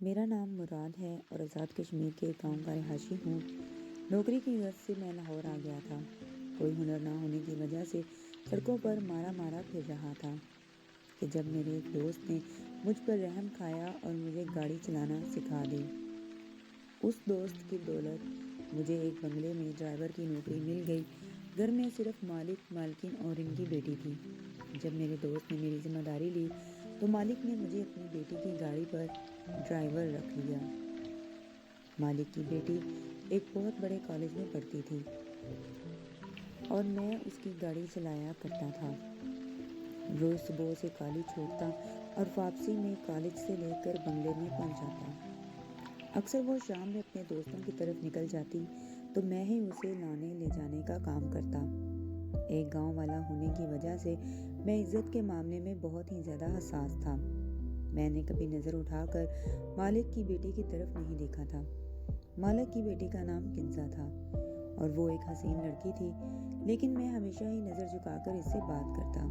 میرا نام مراد ہے اور آزاد کشمیر کے ایک گاؤں کا رہائشی ہوں۔ نوکری کی غرض سے میں لاہور آ گیا تھا۔ کوئی ہنر نہ ہونے کی وجہ سے سڑکوں پر مارا مارا پھر رہا تھا کہ جب میرے ایک دوست نے مجھ پر رحم کھایا اور مجھے گاڑی چلانا سکھا دی۔ اس دوست کی دولت مجھے ایک بنگلے میں ڈرائیور کی نوکری مل گئی۔ گھر میں صرف مالک، مالکن اور ان کی بیٹی تھی۔ جب میرے دوست نے میری ذمہ داری لی تو مالک نے مجھے اپنی بیٹی کی گاڑی پر ڈرائیور رکھ لیا۔ مالک کی بیٹی ایک بہت بڑے کالج میں پڑھتی تھی اور میں اس کی گاڑی چلایا کرتا تھا۔ روز صبح سے کالج چھوڑتا اور واپسی میں کالج سے لے کر بنگلے میں پہنچاتا۔ اکثر وہ شام میں اپنے دوستوں کی طرف نکل جاتی تو میں ہی اسے لانے لے جانے کا کام کرتا۔ ایک گاؤں والا ہونے کی وجہ سے میں عزت کے معاملے میں بہت ہی زیادہ حساس تھا۔ میں نے کبھی نظر اٹھا کر مالک کی بیٹی کی طرف نہیں دیکھا تھا۔ مالک کی بیٹی کا نام کنزا تھا اور وہ ایک حسین لڑکی تھی، لیکن میں ہمیشہ ہی نظر جھکا کر اس سے بات کرتا۔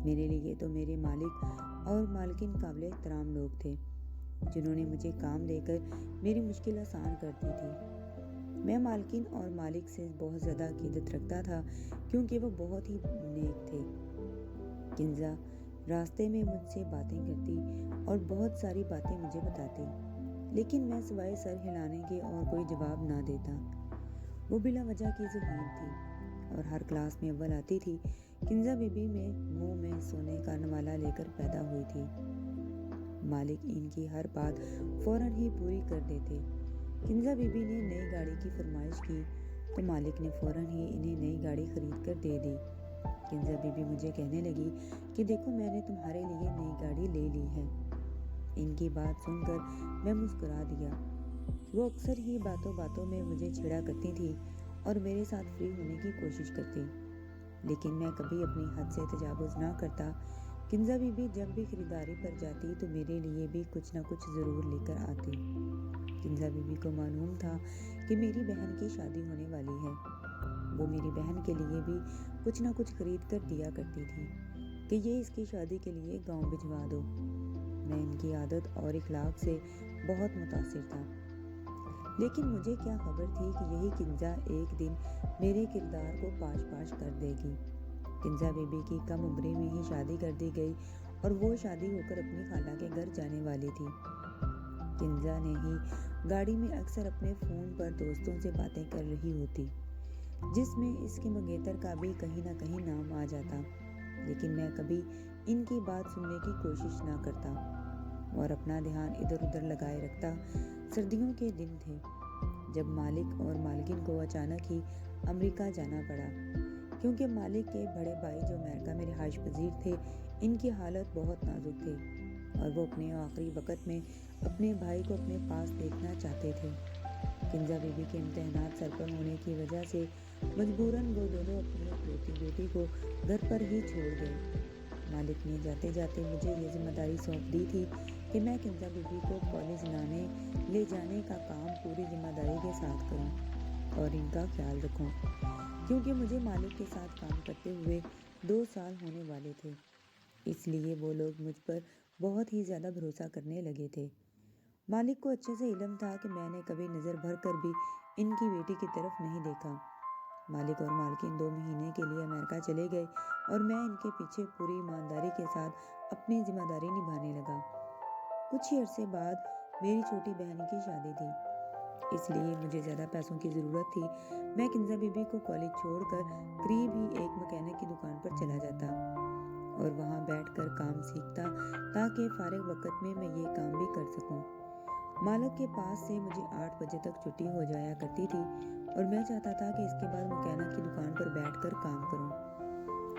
میرے لیے تو میرے مالک اور مالکن قابل احترام لوگ تھے، جنہوں نے مجھے کام دے کر میری مشکل آسان کر دی تھی۔ میں مالکن اور مالک سے بہت زیادہ عقیدت رکھتا تھا کیونکہ وہ بہت ہی نیک تھے۔ کنزا راستے میں مجھ سے باتیں کرتی اور بہت ساری باتیں مجھے بتاتی، لیکن میں سوائے سر ہلانے کے اور کوئی جواب نہ دیتا۔ وہ بلا وجہ کی ذہین تھی اور ہر کلاس میں اول آتی تھی۔ کنزا بی بی میں منہ میں سونے کا نوالا لے کر پیدا ہوئی تھی۔ مالک ان کی ہر بات فوراً ہی پوری کر دیتے۔ کنزا بی بی نے نئی گاڑی کی فرمائش کی تو مالک نے فوراً ہی انہیں نئی گاڑی خرید کر دے دی۔ کنزا بی بی مجھے کہنے لگی کہ دیکھو میں نے تمہارے لیے نئی گاڑی لے لی ہے۔ ان کی بات سن کر میں مسکرا دیا۔ وہ اکثر ہی باتوں باتوں میں مجھے چھیڑا کرتی تھی اور میرے ساتھ فری ہونے کی کوشش کرتی، لیکن میں کبھی اپنی حد سے تجاوز نہ کرتا۔ کنزا بی بی جب بھی خریداری پر جاتی تو میرے لیے بھی کچھ نہ کچھ ضرور لے کر آتی۔ کنزا بی بی کو معلوم تھا کہ میری بہن کی شادی ہونے والی ہے۔ وہ میری بہن کے لیے بھی کچھ نہ کچھ خرید کر دیا کرتی تھی کہ یہ اس کی شادی کے لیے گاؤں بھجوا دو۔ میں ان کی عادت اور اخلاق سے بہت متاثر تھا، لیکن مجھے کیا خبر تھی کہ یہی کنزا ایک دن میرے کردار کو پاش پاش کر دے گی۔ کنزا بی بی کی کم عمری میں ہی شادی کر دی گئی اور وہ شادی ہو کر اپنی خالہ کے گھر جانے والی تھی۔ کنزا نے ہی گاڑی میں اکثر اپنے فون پر دوستوں سے باتیں کر رہی ہوتی، جس میں اس کے منگیتر کا بھی کہیں نہ کہیں نام آ جاتا، لیکن میں کبھی ان کی بات سننے کی کوشش نہ کرتا اور اپنا دھیان ادھر ادھر لگائے رکھتا۔ سردیوں کے دن تھے جب مالک اور مالکن کو اچانک ہی امریکہ جانا پڑا، کیونکہ مالک کے بڑے بھائی جو امریکہ میں رہائش پذیر تھے، ان کی حالت بہت نازک تھی اور وہ اپنے آخری وقت میں اپنے بھائی کو اپنے پاس دیکھنا چاہتے تھے۔ کنزا بی بی کے امتحانات سر پر ہونے کی وجہ سے مجبوراً وہ دونوں اپنی اکلوتی بیٹی کو گھر پر ہی چھوڑ گئے۔ مالک نے جاتے جاتے مجھے یہ ذمہ داری سونپ دی تھی کہ میں کنزا بی بی کو کالج لانے لے جانے کا کام پوری ذمہ داری کے ساتھ کروں اور ان کا خیال رکھوں، کیونکہ مجھے مالک کے ساتھ کام کرتے ہوئے 2 سال ہونے والے تھے۔ اس لیے وہ لوگ مجھ پر بہت ہی زیادہ بھروسہ کرنے لگے تھے۔ مالک کو اچھے سے علم تھا کہ میں نے کبھی نظر بھر کر بھی ان کی بیٹی کی طرف نہیں دیکھا۔ مالک اور مالکن 2 مہینے کے لیے امریکہ چلے گئے اور میں ان کے پیچھے پوری ایمانداری کے ساتھ اپنی ذمہ داری نبھانے لگا۔ کچھ ہی عرصے بعد میری چھوٹی بہن کی شادی تھی، اس لیے مجھے زیادہ پیسوں کی ضرورت تھی۔ میں کنزا بی بی کو کالج چھوڑ کر قریب ہی ایک مکینک کی دکان پر چلا جاتا اور وہاں بیٹھ کر کام سیکھتا تاکہ فارغ وقت میں یہ کام بھی کر سکوں۔ مالک کے پاس سے مجھے 8 بجے تک چھٹی ہو جایا کرتی تھی اور میں چاہتا تھا کہ اس کے بعد مکینک کی دکان پر بیٹھ کر کام کروں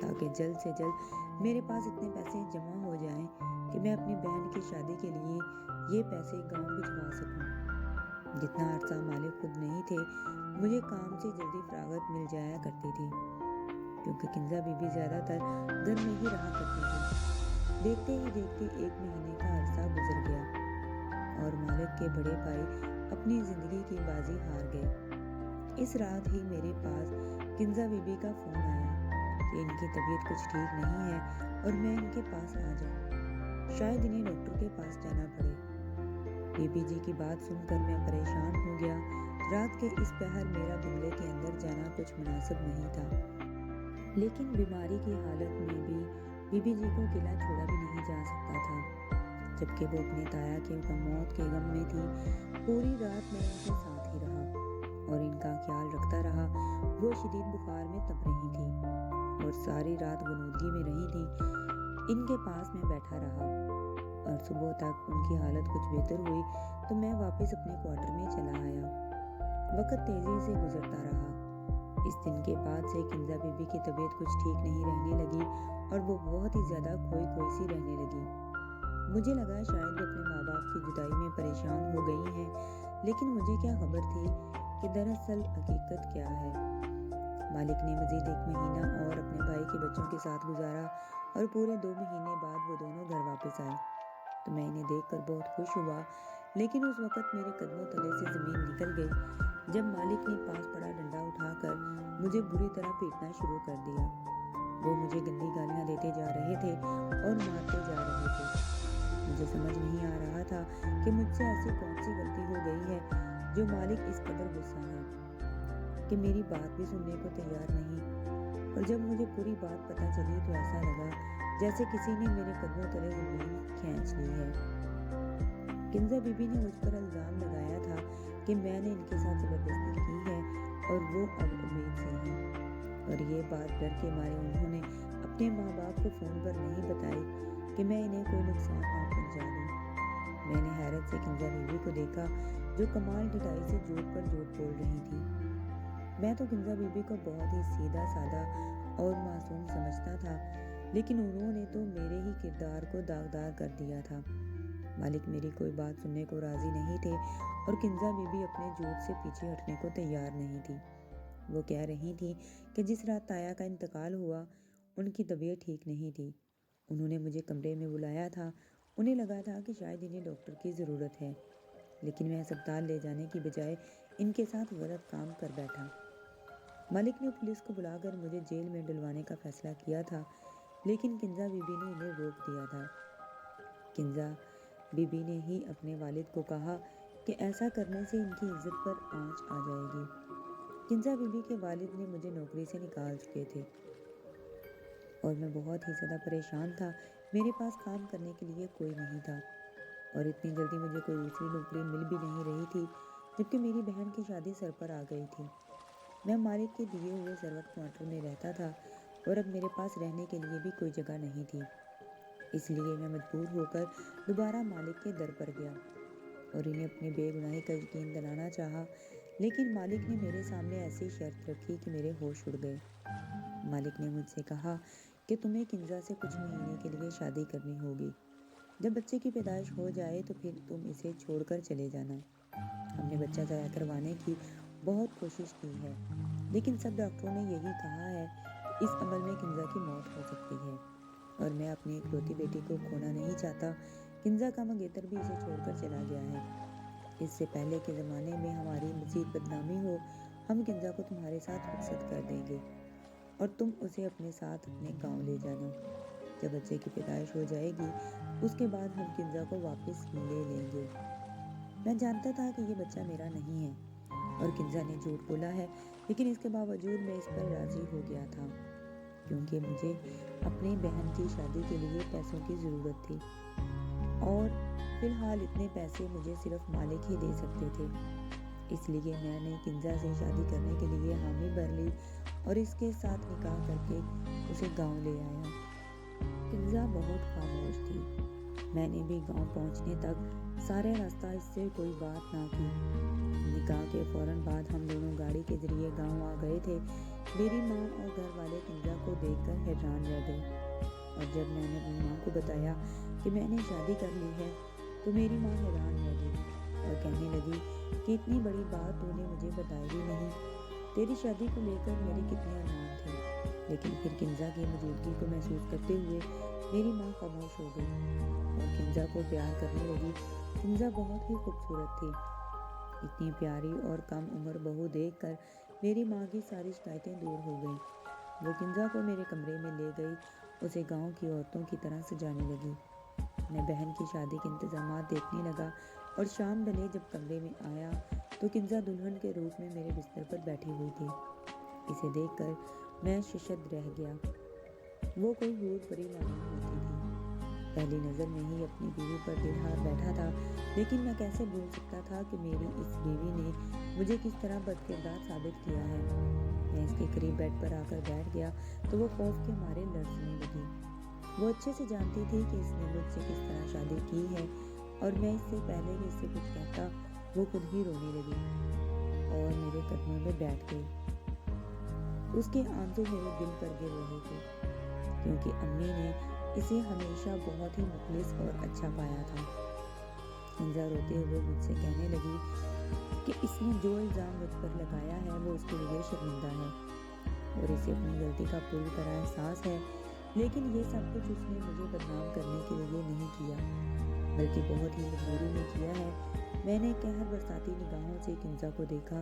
تاکہ جلد سے جلد میرے پاس اتنے پیسے جمع ہو جائیں کہ میں اپنی بہن کی شادی کے لیے یہ پیسے گاؤں بھجوا سکوں۔ جتنا عرصہ مالک خود نہیں تھے، مجھے کام سے جلدی فراغت مل جایا کرتی تھی، کیونکہ کنزا بی بی زیادہ تر گھر میں ہی رہا کرتی تھی۔ دیکھتے ہی دیکھتے 1 مہینے کا عرصہ گزر گیا اور مالک کے بڑے بھائی اپنی زندگی کی بازی ہار گئے۔ اس رات ہی میرے پاس کنزا بی بی کا فون آیا کہ ان کی طبیعت کچھ ٹھیک نہیں ہے اور میں ان کے پاس آ جاؤں، شاید انہیں ڈاکٹر کے پاس جانا پڑے۔ بی بی جی کی بات سن کر میں پریشان ہو گیا۔ رات کے اس پہر میرا بنگلے کے اندر جانا کچھ مناسب نہیں تھا، لیکن بیماری کی حالت میں بھی بی بی جی کو قلعہ چھوڑا بھی نہیں جا سکتا تھا، جبکہ وہ اپنے تایا کے موت کے غم میں تھی۔ پوری رات میں ان کے ساتھ ہی رہا اور ان کا خیال رکھتا رہا۔ وہ شدید بخار میں تپ رہی تھی اور ساری رات غنودگی میں رہی تھی۔ ان کے پاس میں بیٹھا رہا اور صبح تک ان کی حالت کچھ بہتر ہوئی تو میں واپس اپنے کوارٹر میں چلا آیا۔ وقت تیزی سے گزرتا رہا۔ اس دن کے بعد سے کنزا بی بی کی طبیعت کچھ ٹھیک نہیں رہنے لگی اور وہ بہت ہی زیادہ کھوئی سی رہنے لگی۔ مجھے لگا شاید وہ اپنے ماں باپ کی جدائی میں پریشان ہو گئی ہیں، لیکن مجھے کیا خبر تھی کہ دراصل حقیقت کیا ہے۔ مالک نے مزید 1 مہینہ اور اپنے بھائی کے بچوں کے ساتھ گزارا اور پورے 2 مہینے بعد وہ دونوں گھر واپس آئے تو میں انہیں دیکھ کر بہت خوش ہوا، لیکن اس وقت میرے قدموں تلے سے زمین نکل گئی جب مالک نے پاس پڑا ڈنڈا اٹھا کر مجھے بری طرح پیٹنا شروع کر دیا۔ وہ مجھے گندی گالیاں دیتے جا رہے تھے اور مارتے جا رہے تھے۔ مجھے سمجھ نہیں آ رہا تھا کہ مجھ سے ایسی کون سی غلطی ہو گئی ہے جو مالک اس قدر غصہ ہے کہ میری بات بھی سننے کو تیار نہیں۔ اور جب مجھے پوری بات پتہ چلی تو ایسا لگا جیسے کسی نے میرے قدموں تلے زمین کھینچ لی ہے۔ کنزا بی بی نے مجھ پر الزام لگایا تھا کہ میں نے ان کے ساتھ زبردستی کی ہے اور وہ اب امید سے ہیں، اور یہ بات ڈر کے مارے انہوں نے اپنے ماں باپ کو فون پر نہیں بتائی کہ میں انہیں کوئی نقصان نہ پہنچا دوں۔ میں نے حیرت سے کنزا بی بی کو دیکھا جو کمال ڈٹائی سے جھوٹ پر جھوٹ بول رہی تھی۔ میں تو کنزا بی بی کو بہت ہی سیدھا سادہ اور معصوم سمجھتا تھا، لیکن انہوں نے تو میرے ہی کردار کو داغدار کر دیا تھا۔ مالک میری کوئی بات سننے کو راضی نہیں تھے اور کنزا بی بی اپنے جھوٹ سے پیچھے ہٹنے کو تیار نہیں تھی۔ وہ کہہ رہی تھی کہ جس رات تایا کا انتقال ہوا ان کی طبیعت ٹھیک نہیں تھی۔ انہوں نے مجھے کمرے میں بلایا تھا۔ انہیں لگا تھا کہ شاید انہیں ڈاکٹر کی ضرورت ہے، لیکن میں اسپتال لے جانے کی بجائے ان کے ساتھ غلط کام کر بیٹھا۔ مالک نے پولیس کو بلا کر مجھے جیل میں ڈلوانے کا فیصلہ کیا تھا، لیکن کنزا بی بی نے انہیں روک دیا تھا۔ کنزا بی بی نے ہی اپنے والد کو کہا کہ ایسا کرنے سے ان کی عزت پر آنچ آ جائے گی۔ کنزا بی بی کے والد نے مجھے نوکری سے نکال چکے تھے اور میں بہت ہی زیادہ پریشان تھا۔ میرے پاس کام کرنے کے لیے کوئی نہیں تھا اور اتنی جلدی مجھے کوئی دوسری نوکری مل بھی نہیں رہی تھی، جبکہ میری بہن کی شادی سر پر آ گئی تھی۔ میں مالک کے دیے ہوئے سروت کوارٹر میں رہتا تھا اور اب میرے پاس رہنے کے لیے بھی کوئی جگہ نہیں تھی۔ اس لیے میں مجبور ہو کر دوبارہ مالک کے در پر گیا اور انہیں اپنی بے گناہی کا یقین دلانا چاہا، لیکن مالک نے میرے سامنے ایسی شرط رکھی کہ میرے ہوش اڑ گئے۔ مالک نے مجھ سے کہا کہ تمہیں کنزا سے کچھ مہینے کے لیے شادی کرنی ہوگی۔ جب بچے کی پیدائش ہو جائے تو پھر تم اسے چھوڑ کر چلے جانا۔ ہم نے بچہ ضائع کروانے کی بہت کوشش کی ہے، لیکن سب ڈاکٹروں نے یہی کہا ہے کہ اس عمل میں کنزا کی موت ہو سکتی ہے اور میں اپنی اکلوتی بیٹی کو کھونا نہیں چاہتا۔ کنزا کا منگیتر بھی اسے چھوڑ کر چلا گیا ہے۔ اس سے پہلے کے زمانے میں ہماری مزید بدنامی ہو، ہم کنزا کو تمہارے ساتھ رخصت کر دیں گے اور تم اسے اپنے ساتھ اپنے گاؤں لے جانا۔ جب بچے کی پیدائش ہو جائے گی اس کے بعد ہم کنزا کو واپس لے لیں گے۔ میں جانتا تھا کہ یہ بچہ میرا نہیں ہے اور کنزا نے جھوٹ بولا ہے، لیکن اس کے باوجود میں اس پر راضی ہو گیا تھا کیونکہ مجھے اپنی بہن کی شادی کے لیے پیسوں کی ضرورت تھی اور فی الحال اتنے پیسے مجھے صرف مالک ہی دے سکتے تھے۔ اس لیے میں نے کنزا سے شادی کرنے کے لیے حامی بھر لی اور اس کے ساتھ نکاح کر کے اسے گاؤں لے آیا۔ کنزا بہت خاموش تھی۔ میں نے بھی گاؤں پہنچنے تک سارے راستہ اس سے کوئی بات نہ کی۔ نکاح کے فوراً بعد ہم دونوں گاڑی کے ذریعے گاؤں آ گئے تھے۔ میری ماں اور گھر والے کنزا کو دیکھ کر حیران رہ گئے اور جب میں نے اپنی ماں کو بتایا کہ میں نے شادی کر لی ہے تو میری ماں حیران رہ گئی اور کہنے لگی کہ اتنی بڑی بات تو نے مجھے بتائی بھی نہیں۔ تیری شادی کو لے کر میرے کتنے ارمان تھے۔ لیکن پھر کنزا کی موجودگی کو محسوس کرتے ہوئے میری ماں خاموش ہو گئی اور کنزا کو پیار کرنے لگی۔ کنزا بہت ہی خوبصورت تھی۔ اتنی پیاری اور کم عمر بہو دیکھ کر میری ماں کی ساری شکایتیں دور ہو گئیں۔ وہ کنزا کو میرے کمرے میں لے گئی، اسے گاؤں کی عورتوں کی طرح سجانے لگی۔ میں بہن کی شادی کے انتظامات دیکھنے لگا اور شام ڈھلے جب کمرے میں آیا تو کنزا دلہن کے روپ میں میرے بستر پر بیٹھی ہوئی تھی۔ اسے دیکھ کر میں ششد رہ گیا۔ وہ کوئی حور پری معلوم ہوتی تھی۔ پہلی نظر میں ہی اپنی بیوی پر دل ہار بیٹھا تھا، لیکن میں کیسے بھول سکتا تھا کہ میری اس بیوی نے مجھے کس طرح بد کردار ثابت کیا ہے۔ میں اس کے قریب بیڈ پر آ کر بیٹھ گیا تو وہ خوف کے مارے لرزنے لگی۔ وہ اچھے سے جانتی تھی کہ اس نے مجھ سے کس طرح شادی کی ہے، اور میں اس سے پہلے کہ اس سے کچھ کہتا وہ خود ہی رونے لگی اور میرے قدموں میں بیٹھ گئی۔ اس کے آنسو میرے دل پر گر رہے تھے، کیونکہ امی نے اسے ہمیشہ بہت ہی مخلص اور اچھا پایا تھا۔ کنزا روتے ہوئے مجھ سے کہنے لگی کہ اس نے جو الزام مجھ پر لگایا ہے وہ اس کے لیے شرمندہ ہے اور اسے اپنی غلطی کا پوری طرح احساس ہے، لیکن یہ سب کچھ اس نے مجھے بدنام کرنے کے لیے نہیں کیا، بلکہ بہت ہی مجبوری میں کیا ہے۔ میں نے قہر برساتی نگاہوں سے کنزا کو دیکھا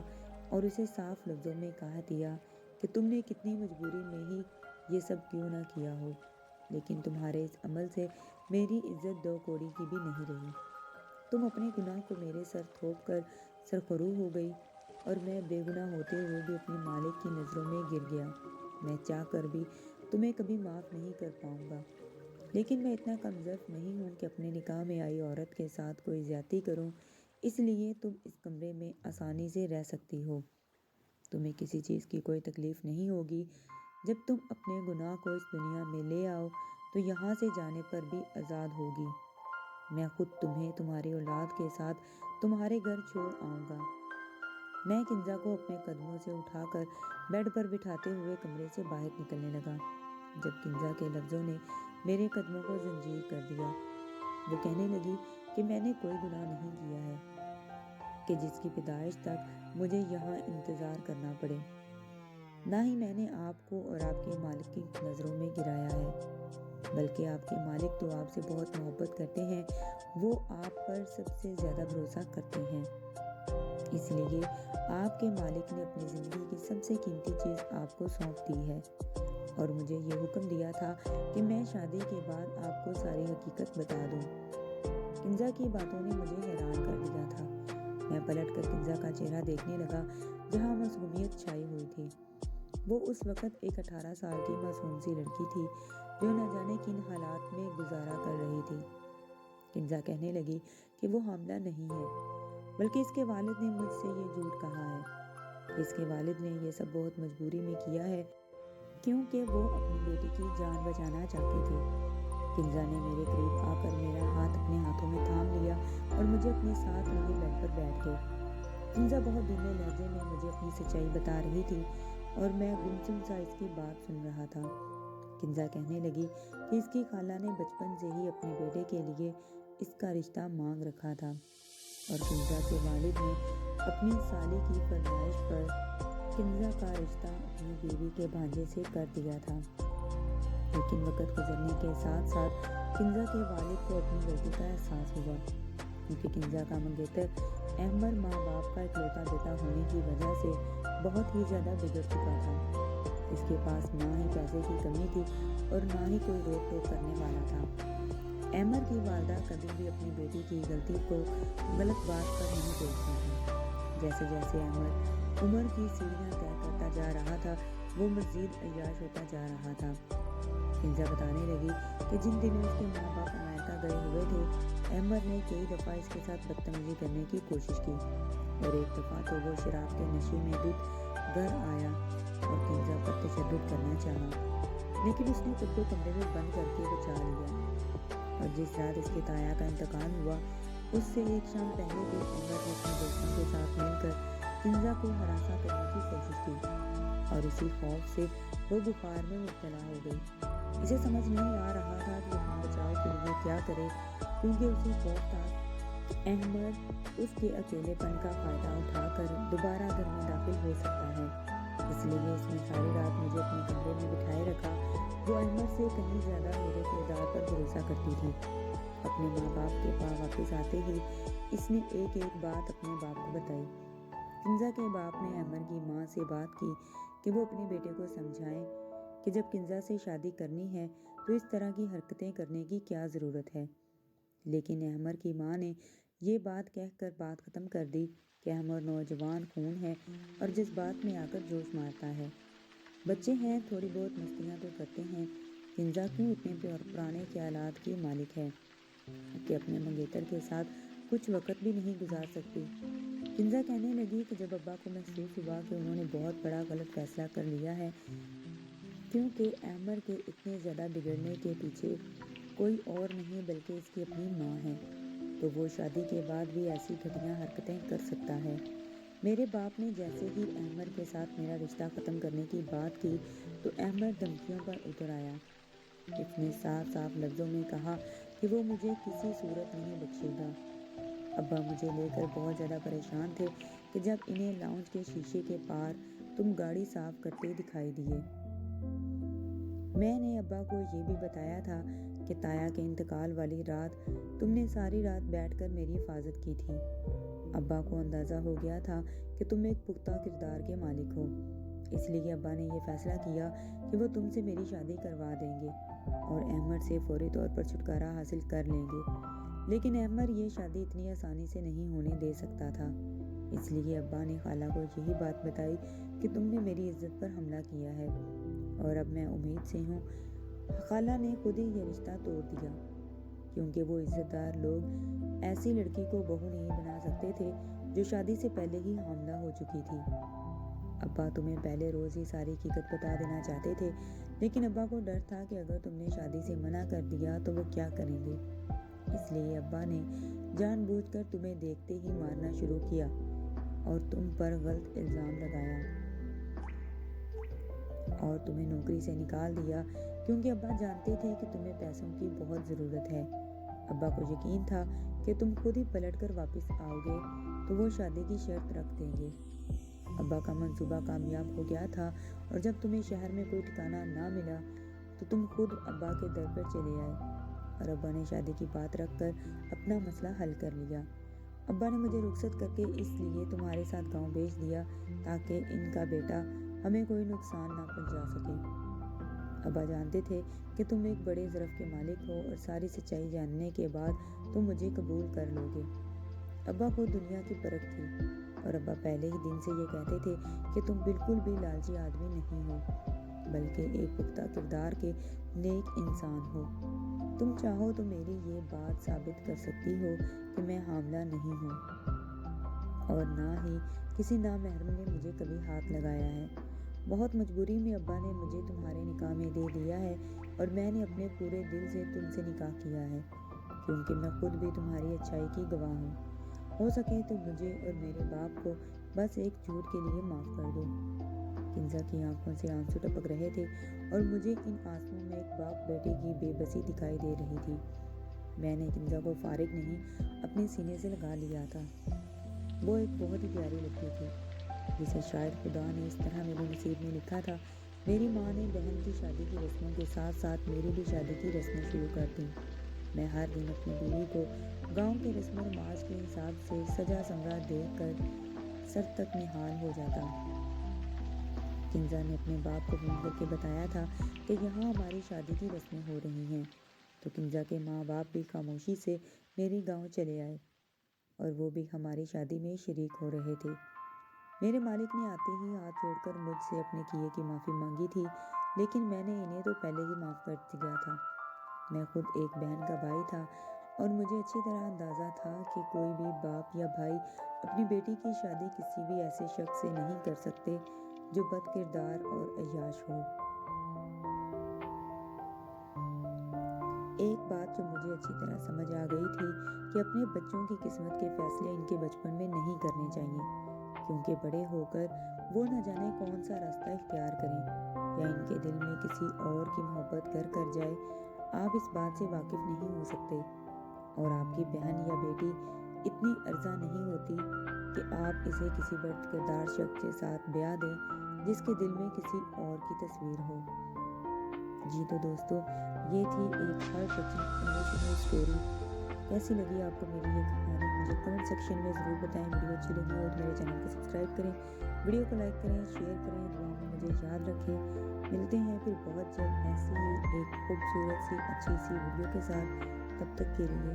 اور اسے صاف لفظوں میں کہہ دیا کہ تم نے کتنی مجبوری میں ہی یہ سب کیوں نہ کیا ہو، لیکن تمہارے اس عمل سے میری عزت دو کوڑی کی بھی نہیں رہی۔ تم اپنے گناہ کو میرے سر تھوپ کر سرخرو ہو گئی اور میں بے گناہ ہوتے ہوئے بھی اپنے مالک کی نظروں میں گر گیا۔ میں چاہ کر بھی تمہیں کبھی معاف نہیں کر پاؤں گا، لیکن میں اتنا کم ظرف نہیں ہوں کہ اپنے نکاح میں آئی عورت کے ساتھ کوئی زیادتی کروں، اس لیے تم اس کمرے میں آسانی سے رہ سکتی ہو۔ تمہیں کسی چیز کی کوئی تکلیف نہیں ہوگی۔ جب تم اپنے گناہ کو اس دنیا میں لے آؤ تو یہاں سے جانے پر بھی آزاد ہوگی۔ میں خود تمہیں تمہاری اولاد کے ساتھ تمہارے گھر چھوڑ آؤں گا۔ میں کنزا کو اپنے قدموں سے اٹھا کر بیڈ پر بٹھاتے ہوئے کمرے سے باہر نکلنے لگا، جب کنزا کے لفظوں نے میرے قدموں کو زنجیر کر دیا۔ وہ کہنے لگی کہ میں نے کوئی گناہ نہیں کیا ہے کہ جس کی پیدائش تک مجھے یہاں انتظار کرنا پڑے، نہ ہی میں نے آپ کو اور آپ کے مالک کی نظروں میں گرایا ہے، بلکہ آپ کے مالک تو آپ سے بہت محبت کرتے ہیں، وہ آپ پر سب سے زیادہ بھروسہ کرتے ہیں، اس لیے آپ کے مالک نے اپنی زندگی کی سب سے قیمتی چیز آپ کو سونپ دی ہے اور مجھے یہ حکم دیا تھا کہ میں شادی کے بعد آپ کو ساری حقیقت بتا دوں۔ کنزا کی باتوں نے مجھے حیران کر دیا تھا۔ میں پلٹ کر کنزا کا چہرہ دیکھنے لگا جہاں معصومیت چھائی ہوئی تھی۔ وہ اس وقت ایک 18 سال کی معصوم سی لڑکی تھی جو نہ جانے کن حالات میں گزارا کر رہی تھی۔ کنزا کہنے لگی کہ وہ حاملہ نہیں ہے، بلکہ اس کے والد نے مجھ سے یہ جھوٹ کہا ہے۔ اس کے والد نے یہ سب بہت مجبوری میں کیا ہے، کیونکہ وہ اپنی بیٹی کی جان بچانا چاہتے تھے۔ کنزا نے میرے قریب آ کر میرا ہاتھ اپنے ہاتھوں میں تھام لیا اور مجھے اپنے ساتھ لیے بیڈ پر بیٹھ گئی۔ کنزا بہت دھیمے لہجے میں مجھے اپنی سچائی بتا رہی تھی اور میں گمسم سا اس کی بات سن رہا تھا۔ کنزا کہنے لگی کہ اس کی خالہ نے بچپن سے ہی اپنے بیٹے کے لیے اس کا رشتہ مانگ رکھا تھا اور کنزا کے والد نے اپنی سالی کی فرمائش پر کنزا کا رشتہ اپنی بیوی کے بھانجے سے کر دیا تھا، لیکن وقت گزرنے کے ساتھ ساتھ کنزا کے والد کو اپنی غلطی کا احساس ہوا، کیونکہ کنزا کا منگیتر احمر ماں باپ کا اکلوتا بیٹا ہونے کی وجہ سے بہت ہی زیادہ بگڑ چکا تھا۔ اس کے پاس نہ ہی پیسے کی کمی تھی اور نہ ہی کوئی روک ٹوک کرنے والا تھا۔ احمر کی والدہ کبھی بھی اپنی بیٹی کی غلطی کو غلط بات پر نہیں توڑتی تھی۔ جیسے جیسے احمر عمر کی سیڑھیاں طے کرتا جا رہا تھا وہ مزید عیاش ہوتا جا رہا تھا۔ کنزا بتانے لگی کہ جن دنوں اس کے ماں باپ امریکہ گئے ہوئے تھے، احمر نے کئی دفعہ اس کے ساتھ بدتمیزی کرنے کی کوشش کی اور ایک دفعہ تو وہ شراب کے نشے میں دودھ گھر آیا اور کنزا پر تشدد کرنا چاہا، لیکن اس نے خود کو کمرے میں بند کر کے بچا لیا۔ اور جس رات اس کے تایا کا انتقال ہوا، اس سے ایک شام پہلے بھی احمر نے اپنے دوستوں کے ساتھ مل کر کنزا کو ہراساں کرنے کی کوشش کی اور اسی خوف سے وہ بخار میں مبتلا ہو گئی۔ اسے سمجھ نہیں آ رہا تھا کہ اپنے بچاؤ کے لیے کیا کرے، کیونکہ اسے خوف تھا کہ احمر اس کے اکیلے پن کا فائدہ اٹھا کر دوبارہ گھر میں داخل ہو سکتا ہے۔ اس لیے اس نے ساری رات مجھے اپنے کمرے میں بٹھائے رکھا۔ وہ احمر سے کہیں زیادہ میرے کردار پر بھروسہ کرتی تھی۔ اپنے ماں باپ کے پاس واپس آتے ہی اس نے ایک ایک بات اپنے باپ کو بتائی۔ کنزا کے باپ نے احمر کی ماں سے بات کی کہ وہ اپنے بیٹے کو سمجھائیں کہ جب کنزا سے شادی کرنی ہے تو اس طرح کی حرکتیں کرنے کی کیا ضرورت ہے، لیکن احمر کی ماں نے یہ بات کہہ کر بات ختم کر دی کہ احمر نوجوان خون ہے اور جذبات میں آ کر جوش مارتا ہے۔ بچے ہیں، تھوڑی بہت مستیاں تو کرتے ہیں۔ کنزا کیوں اتنے پرانے خیالات کی مالک ہے کہ اپنے منگیتر کے ساتھ کچھ وقت بھی نہیں گزار سکتی؟ کنزا کہنے لگی کہ جب ابا کو محسوس ہوا کہ انہوں نے بہت بڑا غلط فیصلہ کر لیا ہے، کیونکہ احمر کے اتنے زیادہ بگڑنے کے پیچھے کوئی اور نہیں بلکہ اس کی اپنی ماں ہے، تو وہ شادی کے بعد بھی ایسی گھٹیا حرکتیں کر سکتا ہے۔ میرے باپ نے جیسے ہی احمر کے ساتھ میرا رشتہ ختم کرنے کی بات کی تو احمر دھمکیوں پر اتر آیا۔ اس نے صاف صاف لفظوں میں کہا کہ وہ مجھے کسی صورت نہیں بخشے گا۔ ابا مجھے لے کر بہت زیادہ پریشان تھے کہ جب انہیں لاؤنج کے شیشے کے پار تم گاڑی صاف کرتے دکھائی دیے۔ میں نے ابا کو یہ بھی بتایا تھا کہ تایا کے انتقال والی رات تم نے ساری رات بیٹھ کر میری حفاظت کی تھی۔ ابا کو اندازہ ہو گیا تھا کہ تم ایک پختہ کردار کے مالک ہو، اس لیے ابا نے یہ فیصلہ کیا کہ وہ تم سے میری شادی کروا دیں گے اور احمر سے فوری طور پر چھٹکارا حاصل کر لیں گے۔ لیکن احمر یہ شادی اتنی آسانی سے نہیں ہونے دے سکتا تھا، اس لیے ابا نے خالہ کو یہی بات بتائی کہ تم نے میری عزت پر حملہ کیا ہے اور اب میں امید سے ہوں۔ خالہ نے خود ہی یہ رشتہ توڑ دیا، کیونکہ وہ عزت دار لوگ ایسی لڑکی کو بہو نہیں بنا سکتے تھے جو شادی سے پہلے ہی حاملہ ہو چکی تھی۔ ابا تمہیں پہلے روز ہی ساری حقیقت بتا دینا چاہتے تھے، لیکن ابا کو ڈر تھا کہ اگر تم نے شادی سے منع کر دیا تو وہ کیا کریں گے، اس لیے ابا نے جان بوجھ کر تمہیں دیکھتے ہی مارنا شروع کیا اور تم پر غلط الزام لگایا اور تمہیں نوکری سے نکال دیا، کیونکہ ابا جانتے تھے کہ تمہیں پیسوں کی بہت ضرورت ہے۔ ابا کو یقین تھا کہ تم خود ہی پلٹ کر واپس آؤ گے تو وہ شادی کی شرط رکھ دیں گے۔ ابا کا منصوبہ کامیاب ہو گیا تھا اور جب تمہیں شہر میں کوئی ٹھکانہ نہ ملا تو تم خود ابا کے در پر چلے آئے اور ابا نے شادی کی بات رکھ کر اپنا مسئلہ حل کر لیا۔ ابا نے مجھے رخصت کر کے اس لیے تمہارے ساتھ گاؤں بھیج دیا تاکہ ان کا بیٹا ہمیں کوئی نقصان نہ پہنچا سکے۔ ابا جانتے تھے کہ تم ایک بڑے ظرف کے مالک ہو اور ساری سچائی جاننے کے بعد تم مجھے قبول کر لو گے۔ ابا کو دنیا کی پرکھ تھی اور ابا پہلے ہی دن سے یہ کہتے تھے کہ تم بالکل بھی لالچی آدمی نہیں ہو بلکہ ایک پختہ کردار کے نیک انسان ہو۔ تم چاہو تو میری یہ بات ثابت کر سکتی ہو کہ میں حاملہ نہیں ہوں اور نہ ہی کسی نامحرم نے مجھے کبھی ہاتھ لگایا ہے۔ بہت مجبوری میں ابا نے مجھے تمہارے نکاح میں دے دیا ہے اور میں نے اپنے پورے دل سے تم سے نکاح کیا ہے، کیونکہ میں خود بھی تمہاری اچھائی کی گواہ ہوں۔ ہو سکے تو مجھے اور میرے باپ کو بس ایک جھوٹ کے لیے معاف کر دو۔ کنزا کی آنکھوں سے آنسو ٹپک رہے تھے اور مجھے ان آنسوؤں میں ایک باپ بیٹے کی بے بسی دکھائی دے رہی تھی۔ میں نے کنزا کو فارغ نہیں اپنے سینے سے لگا لیا تھا۔ وہ ایک بہت ہی پیاری لڑکی تھی جسے شاید خدا نے اس طرح میرے نصیب میں لکھا تھا۔ میری ماں نے بہن کی شادی کی رسموں کے ساتھ ساتھ میری بھی شادی کی رسمیں شروع کر دیں۔ میں ہر دن اپنی بیوی کو گاؤں کے رسم و رواج کے حساب سے سجا سنورا دیکھ کر سر تک نہال ہو جاتا۔ کنزا نے اپنے باپ کو فون کر کے بتایا تھا کہ یہاں ہماری شادی کی رسمیں ہو رہی ہیں، تو کنزا کے ماں باپ بھی خاموشی سے میری گاؤں چلے آئے اور وہ بھی ہماری شادی میں شریک ہو رہے تھے۔ میرے مالک نے آتے ہی ہاتھ جوڑ کر مجھ سے اپنے کیے کی معافی مانگی تھی، لیکن میں نے انہیں تو پہلے ہی معاف کر دیا تھا۔ میں خود ایک بہن کا بھائی تھا اور مجھے اچھی طرح اندازہ تھا کہ کوئی بھی باپ یا بھائی اپنی بیٹی کی شادی کسی بھی ایسے شخص سے نہیں کر سکتے جو بد کردار اور عیاش ہو۔ ایک بات جو مجھے اچھی طرح سمجھ آ گئی تھی کہ اپنے بچوں کی قسمت کے فیصلے ان کے بچپن میں نہیں کرنے چاہیے، کیونکہ بڑے ہو کر وہ نہ جانے کون سا راستہ اختیار کریں یا ان کے دل میں کسی اور کی محبت گھر کر جائے۔ آپ اس بات سے واقف نہیں ہو سکتے اور آپ کی بہن یا بیٹی اتنی ارزاں نہیں ہوتی کہ آپ اسے کسی بد کردار شخص کے ساتھ بیاہ دیں جس کے دل میں کسی اور کی تصویر ہو۔ جی تو دوستو، یہ تھی ایک ہارٹ ٹچنگ ایموشنل اسٹوری۔ کیسی لگی آپ کو میری یہ کہانی مجھے کمنٹ سیکشن میں ضرور بتائیں۔ ویڈیو اچھی لگی ہو تو میرے چینل کو سبسکرائب کریں، ویڈیو کو لائک کریں، شیئر کریں، دعاؤں میں مجھے یاد رکھیں۔ ملتے ہیں پھر بہت جلد ایسی ہی ایک خوبصورت سی اچھی سی ویڈیو کے ساتھ۔ تب تک کے لیے